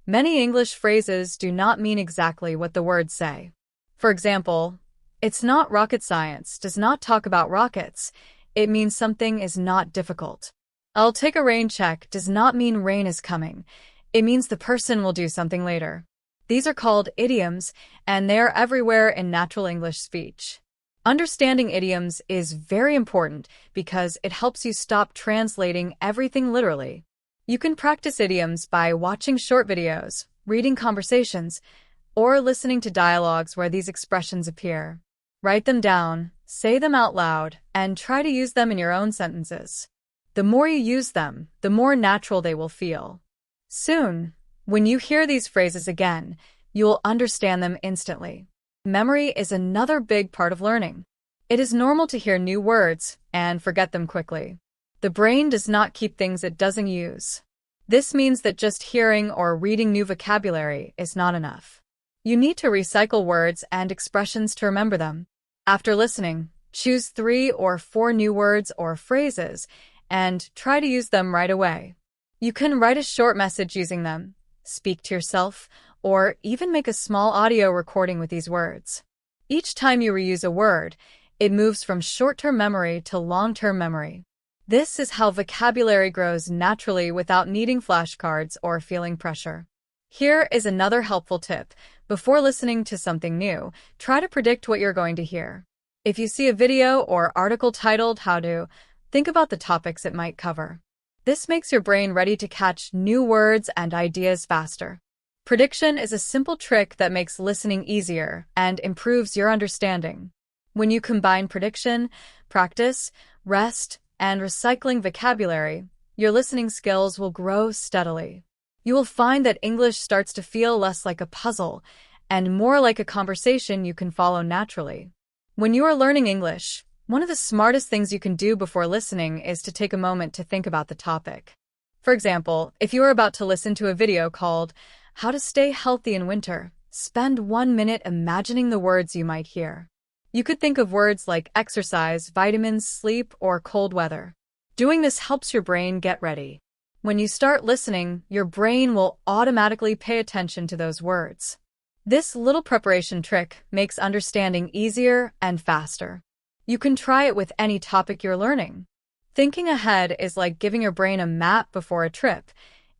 Many English phrases do not mean exactly what the words say. For example, "It's not rocket science" does not talk about rockets. It means something is not difficult. "I'll take a rain check" does not mean rain is coming. It means the person will do something later. These are called idioms, and they are everywhere in natural English speech. Understanding idioms is very important because it helps you stop translating everything literally. You can practice idioms by watching short videos, reading conversations, or listening to dialogues where these expressions appear. Write them down, say them out loud, and try to use them in your own sentences. The more you use them, the more natural they will feel. Soon, when you hear these phrases again, you will understand them instantly. Memory is another big part of learning. It is normal to hear new words and forget them quickly. The brain does not keep things it doesn't use. This means that just hearing or reading new vocabulary is not enough. You need to recycle words and expressions to remember them. After listening, choose 3 or 4 new words or phrases and try to use them right away. You can write a short message using them, speak to yourself, or even make a small audio recording with these words. Each time you reuse a word, it moves from short-term memory to long-term memory. This is how vocabulary grows naturally without needing flashcards or feeling pressure. Here is another helpful tip. Before listening to something new, try to predict what you're going to hear. If you see a video or article titled "How to," think about the topics it might cover. This makes your brain ready to catch new words and ideas faster. Prediction is a simple trick that makes listening easier and improves your understanding. When you combine prediction, practice, rest, and recycling vocabulary, your listening skills will grow steadily. You will find that English starts to feel less like a puzzle and more like a conversation you can follow naturally. When you are learning English, one of the smartest things you can do before listening is to take a moment to think about the topic. For example, if you are about to listen to a video called "How to Stay Healthy in Winter," spend 1 minute imagining the words you might hear. You could think of words like exercise, vitamins, sleep, or cold weather. Doing this helps your brain get ready. When you start listening, your brain will automatically pay attention to those words. This little preparation trick makes understanding easier and faster. You can try it with any topic you're learning. Thinking ahead is like giving your brain a map before a trip.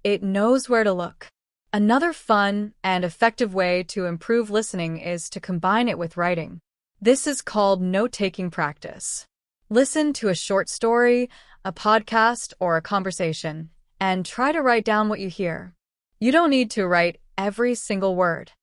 It knows where to look. Another fun and effective way to improve listening is to combine it with writing. This is called note-taking practice. Listen to a short story, a podcast, or a conversation, and try to write down what you hear. You don't need to write every single word.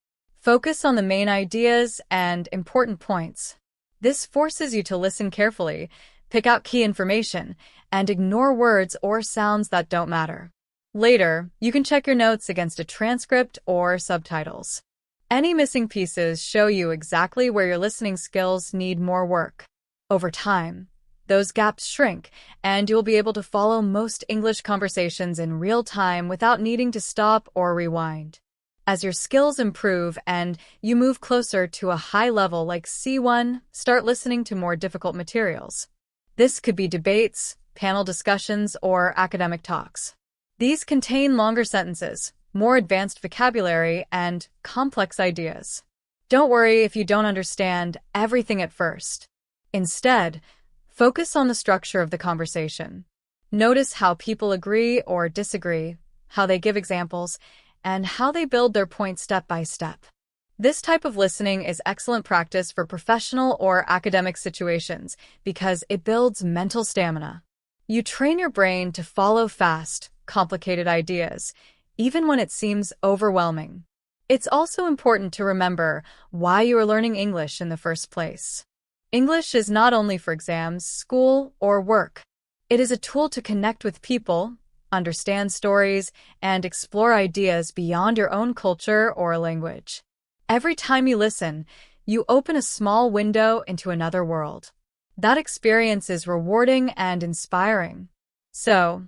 Focus on the main ideas and important points. This forces you to listen carefully, pick out key information, and ignore words or sounds that don't matter. Later, you can check your notes against a transcript or subtitles. Any missing pieces show you exactly where your listening skills need more work. Over time, those gaps shrink, and you'll be able to follow most English conversations in real time without needing to stop or rewind. As your skills improve and you move closer to a high level like C1, start listening to more difficult materials. This could be debates, panel discussions, or academic talks. These contain longer sentences, more advanced vocabulary, and complex ideas. Don't worry if you don't understand everything at first. Instead, focus on the structure of the conversation. Notice how people agree or disagree, how they give examples, and how they build their point step by step. This type of listening is excellent practice for professional or academic situations because it builds mental stamina. You train your brain to follow fast, complicated ideas, even when it seems overwhelming. It's also important to remember why you are learning English in the first place. English is not only for exams, school, or work. It is a tool to connect with people, understand stories, and explore ideas beyond your own culture or language. Every time you listen, you open a small window into another world. That experience is rewarding and inspiring. So,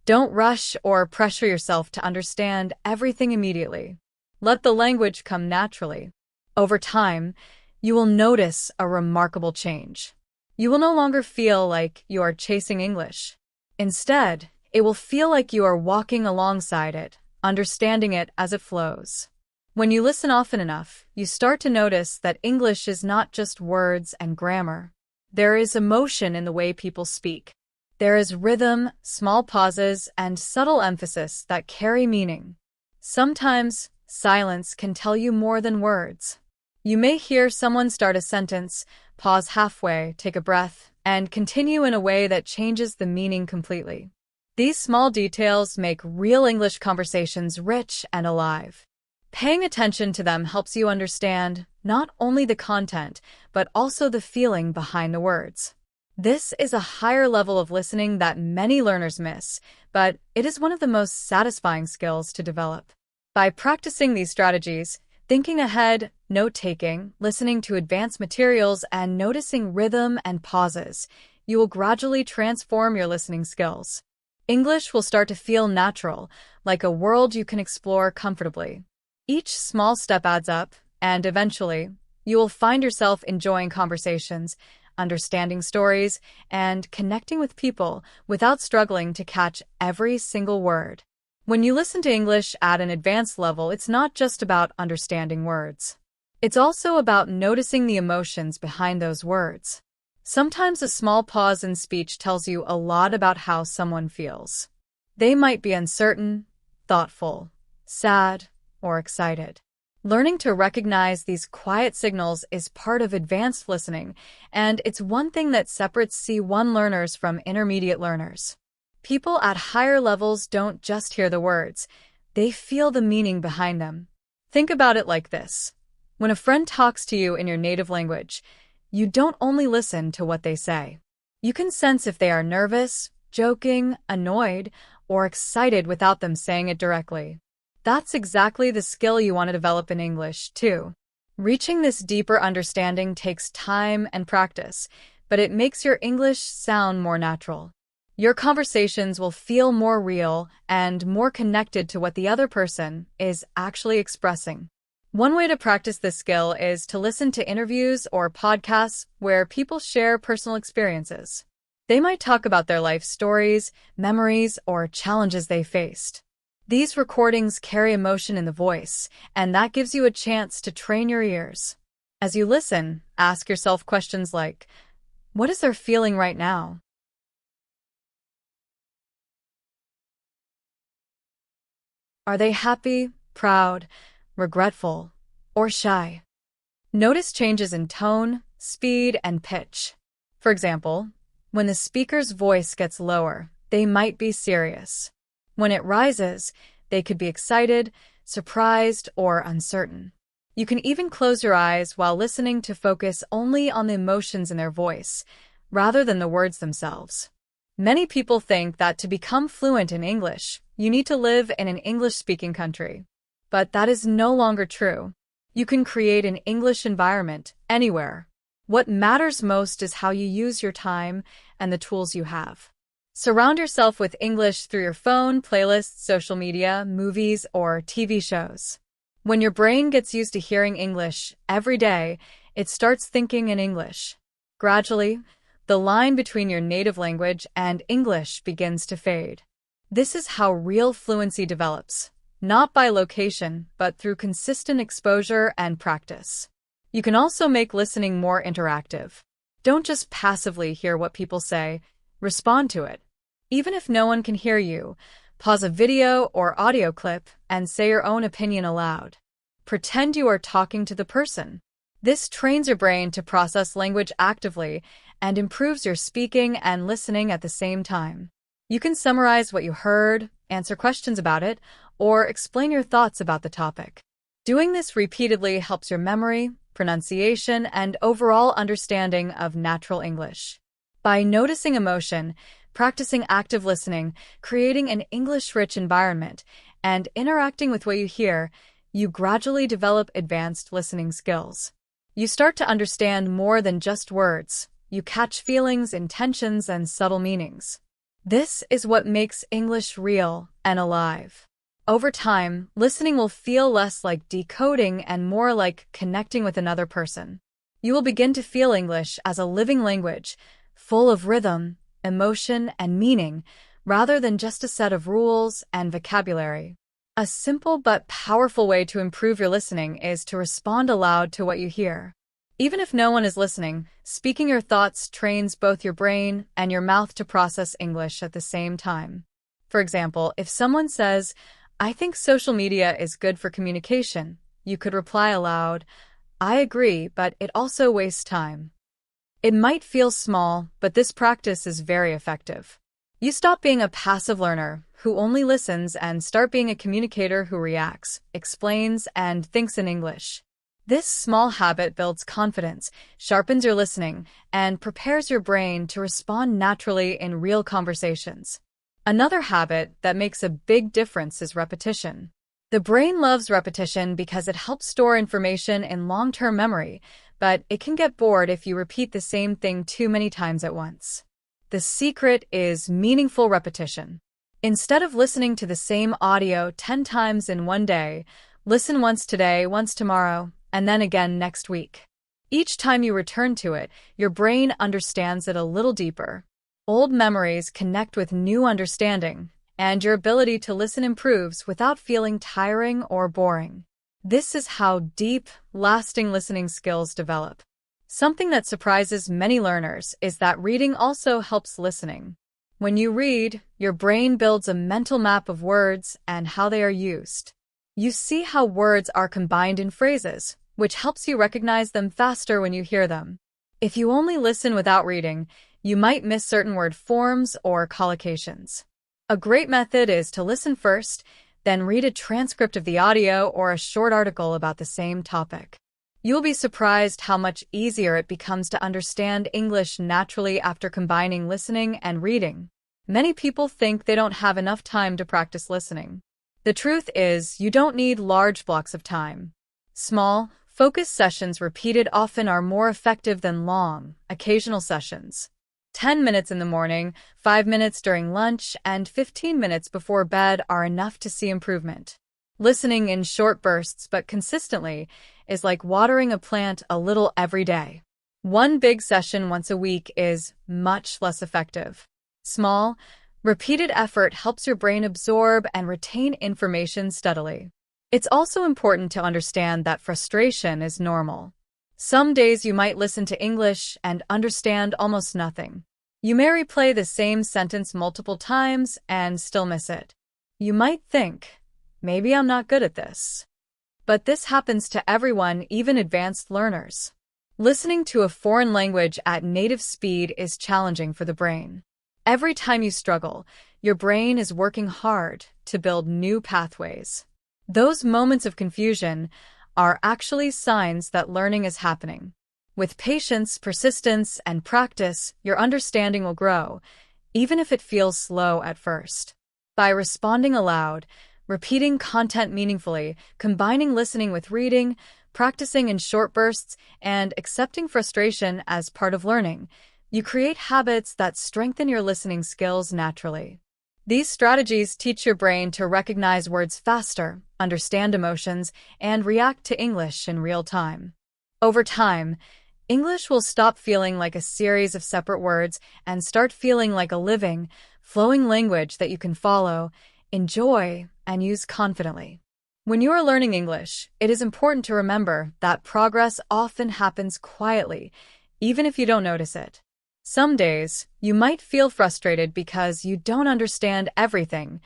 don't rush or pressure yourself to understand everything immediately. Let the language come naturally. Over time, you will notice a remarkable change. You will no longer feel like you are chasing English. Instead, it will feel like you are walking alongside it, understanding it as it flows. When you listen often enough, you start to notice that English is not just words and grammar. There is emotion in the way people speak. There is rhythm, small pauses, and subtle emphasis that carry meaning. Sometimes, silence can tell you more than words. You may hear someone start a sentence, pause halfway, take a breath, and continue in a way that changes the meaning completely. These small details make real English conversations rich and alive. Paying attention to them helps you understand not only the content, but also the feeling behind the words. This is a higher level of listening that many learners miss, but it is one of the most satisfying skills to develop. By practicing these strategies, thinking ahead, note-taking, listening to advanced materials, and noticing rhythm and pauses, you will gradually transform your listening skills. English will start to feel natural, like a world you can explore comfortably. Each small step adds up, and eventually, you will find yourself enjoying conversations, understanding stories, and connecting with people without struggling to catch every single word. When you listen to English at an advanced level, it's not just about understanding words. It's also about noticing the emotions behind those words. Sometimes a small pause in speech tells you a lot about how someone feels. They might be uncertain, thoughtful, sad, or excited. Learning to recognize these quiet signals is part of advanced listening, and it's one thing that separates C1 learners from intermediate learners. People at higher levels don't just hear the words, they feel the meaning behind them. Think about it like this. When a friend talks to you in your native language, you don't only listen to what they say. You can sense if they are nervous, joking, annoyed, or excited without them saying it directly. That's exactly the skill you want to develop in English, too. Reaching this deeper understanding takes time and practice, but it makes your English sound more natural. Your conversations will feel more real and more connected to what the other person is actually expressing. One way to practice this skill is to listen to interviews or podcasts where people share personal experiences. They might talk about their life stories, memories, or challenges they faced. These recordings carry emotion in the voice, and that gives you a chance to train your ears. As you listen, ask yourself questions like, what is their feeling right now? Are they happy, proud, regretful, or shy? Notice changes in tone, speed, and pitch. For example, when the speaker's voice gets lower, they might be serious. When it rises, they could be excited, surprised, or uncertain. You can even close your eyes while listening to focus only on the emotions in their voice, rather than the words themselves. Many people think that to become fluent in English, you need to live in an English-speaking country. But that is no longer true. You can create an English environment anywhere. What matters most is how you use your time and the tools you have. Surround yourself with English through your phone, playlists, social media, movies, or TV shows. When your brain gets used to hearing English every day, it starts thinking in English. Gradually, the line between your native language and English begins to fade. This is how real fluency develops, not by location, but through consistent exposure and practice. You can also make listening more interactive. Don't just passively hear what people say, respond to it. Even if no one can hear you, pause a video or audio clip and say your own opinion aloud. Pretend you are talking to the person. This trains your brain to process language actively and improves your speaking and listening at the same time. You can summarize what you heard, answer questions about it, or explain your thoughts about the topic. Doing this repeatedly helps your memory, pronunciation, and overall understanding of natural English. By noticing emotion, practicing active listening, creating an English-rich environment, and interacting with what you hear, you gradually develop advanced listening skills. You start to understand more than just words. You catch feelings, intentions, and subtle meanings. This is what makes English real and alive. Over time, listening will feel less like decoding and more like connecting with another person. You will begin to feel English as a living language, full of rhythm, emotion, and meaning, rather than just a set of rules and vocabulary. A simple but powerful way to improve your listening is to respond aloud to what you hear. Even if no one is listening, speaking your thoughts trains both your brain and your mouth to process English at the same time. For example, if someone says, "I think social media is good for communication," you could reply aloud, "I agree, but it also wastes time." It might feel small, but this practice is very effective. You stop being a passive learner who only listens and start being a communicator who reacts, explains, and thinks in English. This small habit builds confidence, sharpens your listening, and prepares your brain to respond naturally in real conversations. Another habit that makes a big difference is repetition. The brain loves repetition because it helps store information in long-term memory, but it can get bored if you repeat the same thing too many times at once. The secret is meaningful repetition. Instead of listening to the same audio 10 times in one day, listen once today, once tomorrow, and then again next week. Each time you return to it, your brain understands it a little deeper. Old memories connect with new understanding, and your ability to listen improves without feeling tiring or boring. This is how deep, lasting listening skills develop. Something that surprises many learners is that reading also helps listening. When you read, your brain builds a mental map of words and how they are used. You see how words are combined in phrases, which helps you recognize them faster when you hear them. If you only listen without reading, you might miss certain word forms or collocations. A great method is to listen first, then read a transcript of the audio or a short article about the same topic. You'll be surprised how much easier it becomes to understand English naturally after combining listening and reading. Many people think they don't have enough time to practice listening. The truth is, you don't need large blocks of time. Small, focused sessions repeated often are more effective than long, occasional sessions. 10 minutes in the morning, 5 minutes during lunch, and 15 minutes before bed are enough to see improvement. Listening in short bursts but consistently is like watering a plant a little every day. One big session once a week is much less effective. Small, repeated effort helps your brain absorb and retain information steadily. It's also important to understand that frustration is normal. Some days you might listen to English and understand almost nothing. You may replay the same sentence multiple times and still miss it. You might think, maybe I'm not good at this. But this happens to everyone, even advanced learners. Listening to a foreign language at native speed is challenging for the brain. Every time you struggle, your brain is working hard to build new pathways. Those moments of confusion are actually signs that learning is happening. With patience, persistence, and practice, your understanding will grow, even if it feels slow at first. By responding aloud, repeating content meaningfully, combining listening with reading, practicing in short bursts, and accepting frustration as part of learning, you create habits that strengthen your listening skills naturally. These strategies teach your brain to recognize words faster, understand emotions, and react to English in real time. Over time, English will stop feeling like a series of separate words and start feeling like a living, flowing language that you can follow, enjoy, and use confidently. When you are learning English, it is important to remember that progress often happens quietly, even if you don't notice it. Some days, you might feel frustrated because you don't understand everything,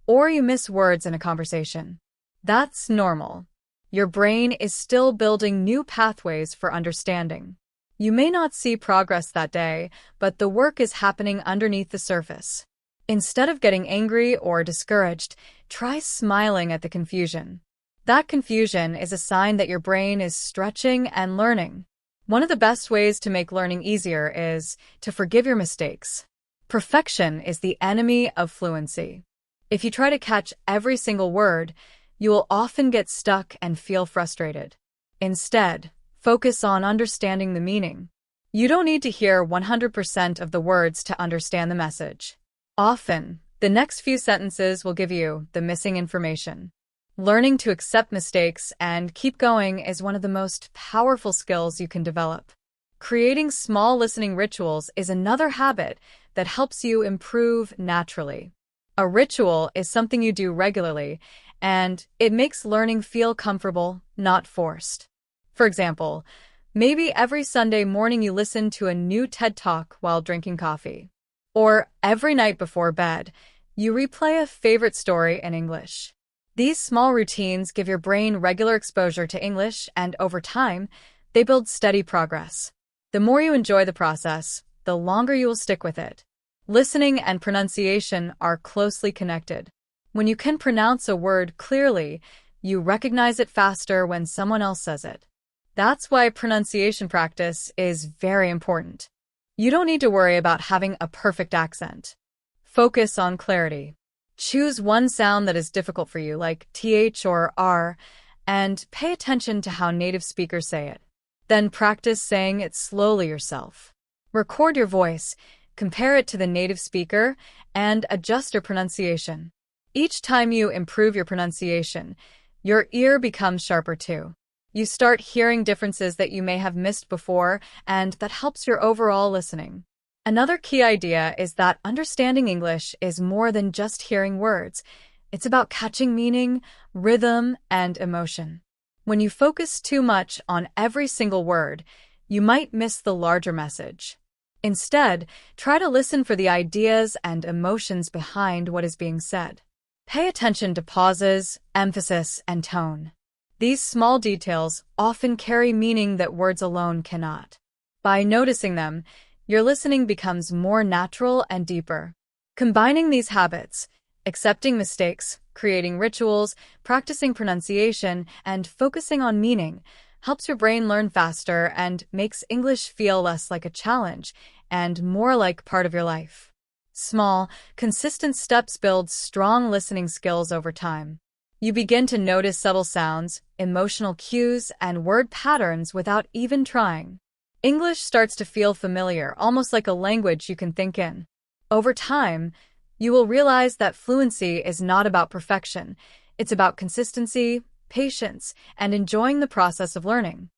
or you miss words in a conversation. That's normal. Your brain is still building new pathways for understanding. You may not see progress that day, but the work is happening underneath the surface. Instead of getting angry or discouraged, try smiling at the confusion. That confusion is a sign that your brain is stretching and learning. One of the best ways to make learning easier is to forgive your mistakes. Perfection is the enemy of fluency. If you try to catch every single word, you will often get stuck and feel frustrated. Instead, focus on understanding the meaning. You don't need to hear 100% of the words to understand the message. Often, the next few sentences will give you the missing information. Learning to accept mistakes and keep going is one of the most powerful skills you can develop. Creating small listening rituals is another habit that helps you improve naturally. A ritual is something you do regularly, and it makes learning feel comfortable, not forced. For example, maybe every Sunday morning you listen to a new TED Talk while drinking coffee. Or every night before bed, you replay a favorite story in English. These small routines give your brain regular exposure to English, and over time, they build steady progress. The more you enjoy the process, the longer you will stick with it. Listening and pronunciation are closely connected. When you can pronounce a word clearly, you recognize it faster when someone else says it. That's why pronunciation practice is very important. You don't need to worry about having a perfect accent. Focus on clarity. Choose one sound that is difficult for you, like th or r, and pay attention to how native speakers say it. Then practice saying it slowly yourself. Record your voice, compare it to the native speaker, and adjust your pronunciation. Each time you improve your pronunciation, your ear becomes sharper too. You start hearing differences that you may have missed before, and that helps your overall listening. Another key idea is that understanding English is more than just hearing words. It's about catching meaning, rhythm, and emotion. When you focus too much on every single word, you might miss the larger message. Instead, try to listen for the ideas and emotions behind what is being said. Pay attention to pauses, emphasis, and tone. These small details often carry meaning that words alone cannot. By noticing them, your listening becomes more natural and deeper. Combining these habits, accepting mistakes, creating rituals, practicing pronunciation, and focusing on meaning, helps your brain learn faster and makes English feel less like a challenge and more like part of your life. Small, consistent steps build strong listening skills over time. You begin to notice subtle sounds, emotional cues, and word patterns without even trying. English starts to feel familiar, almost like a language you can think in. Over time, you will realize that fluency is not about perfection. It's about consistency, patience, and enjoying the process of learning.